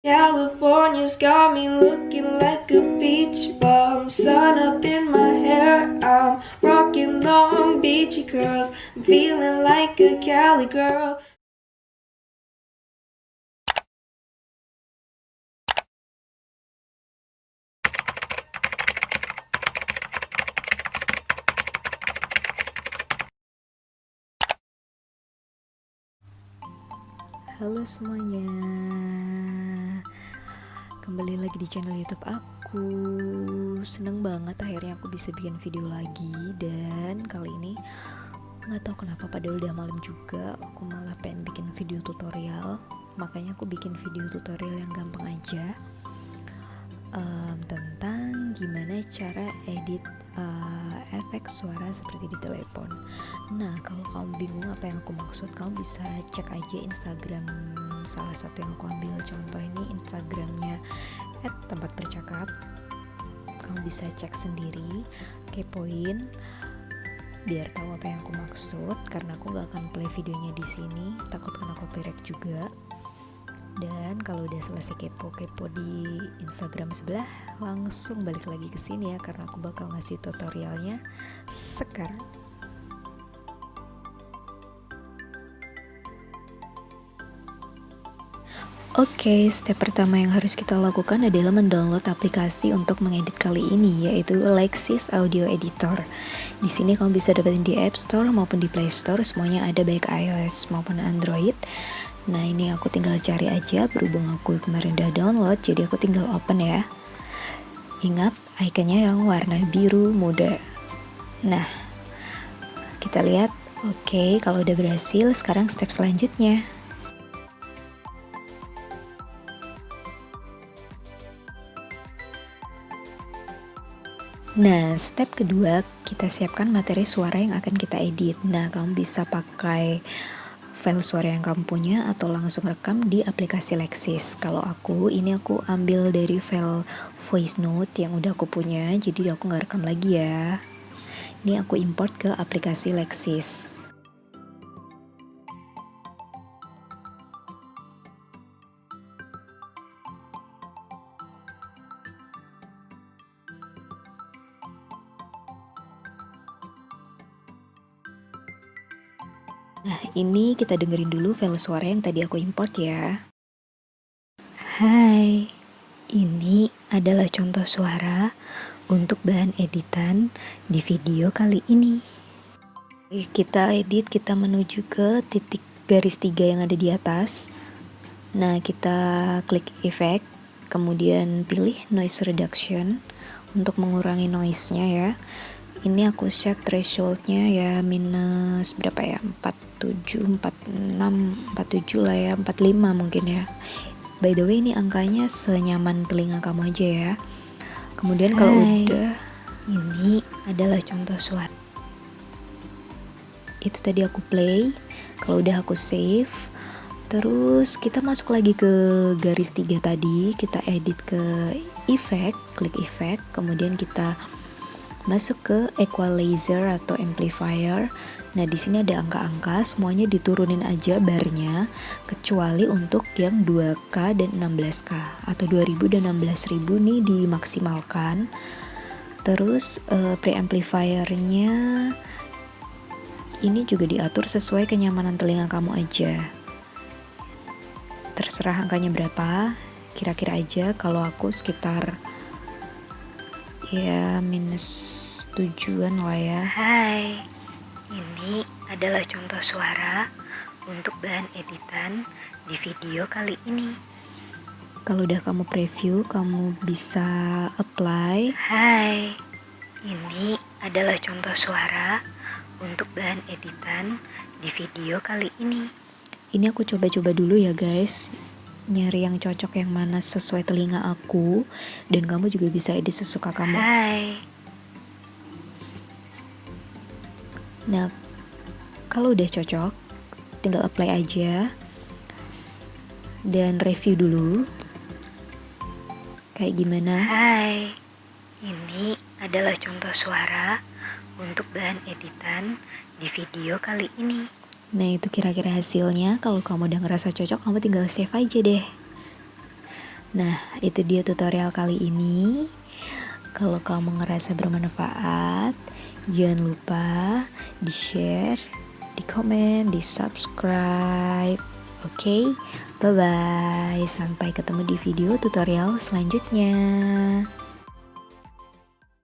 California's got me looking like a beach bum. Sun up in my hair, I'm rocking long beachy curls. I'm feeling like a Cali girl. Halo semuanya, kembali lagi di channel YouTube aku. Seneng banget akhirnya aku bisa bikin video lagi. Dan kali ini gak tahu kenapa, padahal udah malam juga, aku malah pengen bikin video tutorial. Makanya aku bikin video tutorial yang gampang aja, tentang gimana cara edit efek suara seperti di telepon. Nah, kalau kamu bingung apa yang aku maksud, kamu bisa cek aja Instagram salah satu yang aku ambil contoh ini, Instagramnya @tempatbercakap. Kamu bisa cek sendiri, kepoin biar tahu apa yang aku maksud, karena aku gak akan play videonya di sini, takut kena copyright juga. Dan kalau udah selesai kepo-kepo di Instagram sebelah, langsung balik lagi ke sini ya, karena aku bakal ngasih tutorialnya sekarang. Oke, step pertama yang harus kita lakukan adalah mendownload aplikasi untuk mengedit kali ini, yaitu Lexis Audio Editor. Di sini kamu bisa dapetin di App Store maupun di Play Store, semuanya ada baik iOS maupun Android. Nah, ini aku tinggal cari aja, berhubung aku kemarin udah download, jadi aku tinggal open ya. Ingat, ikonnya yang warna biru muda. Nah, kita lihat. Oke, kalau udah berhasil, sekarang step selanjutnya. Nah, step kedua, kita siapkan materi suara yang akan kita edit. Nah, kamu bisa pakai file suara yang kamu punya atau langsung rekam di aplikasi Lexis. Kalau aku ambil dari file voice note yang udah aku punya, jadi aku nggak rekam lagi ya. Ini aku import ke aplikasi Lexis. Nah, ini kita dengerin dulu file suara yang tadi aku import ya. Hai, ini adalah contoh suara untuk bahan editan di video kali ini. Kita edit, kita menuju ke titik garis 3 yang ada di atas. Nah, kita klik effect, kemudian pilih noise reduction untuk mengurangi noise-nya ya. Ini aku set thresholdnya ya minus berapa ya, 47, 46, 47 lah ya, 45 mungkin ya. By the way, ini angkanya senyaman telinga kamu aja ya. Kemudian kalau udah, ini adalah contoh suara. Itu tadi aku play, kalau udah aku save. Terus kita masuk lagi ke garis 3 tadi, kita edit ke effect, klik effect, kemudian kita masuk ke equalizer atau amplifier. Nah, di sini ada angka-angka, semuanya diturunin aja barnya, kecuali untuk yang 2K dan 16K atau 2000 dan 16.000 nih dimaksimalkan. Terus preamplifiernya ini juga diatur sesuai kenyamanan telinga kamu aja. Terserah angkanya berapa, kira-kira aja. Kalau aku sekitar ya minus 7-an lah ya. Hai, ini adalah contoh suara untuk bahan editan di video kali ini. Kalau udah kamu preview, kamu bisa apply. Hai, ini adalah contoh suara untuk bahan editan di video kali ini. Ini aku coba-coba dulu ya guys, nyari yang cocok yang mana sesuai telinga aku, dan kamu juga bisa edit sesuka kamu. Hai. Nah, kalau udah cocok, tinggal apply aja dan review dulu kayak gimana. Hai, ini adalah contoh suara untuk bahan editan di video kali ini. Nah, itu kira-kira hasilnya. Kalau kamu udah ngerasa cocok, kamu tinggal save aja deh. Nah, itu dia tutorial kali ini. Kalau kamu ngerasa bermanfaat, jangan lupa di-share, di-komen, di-subscribe. Oke, bye-bye. Sampai ketemu di video tutorial selanjutnya.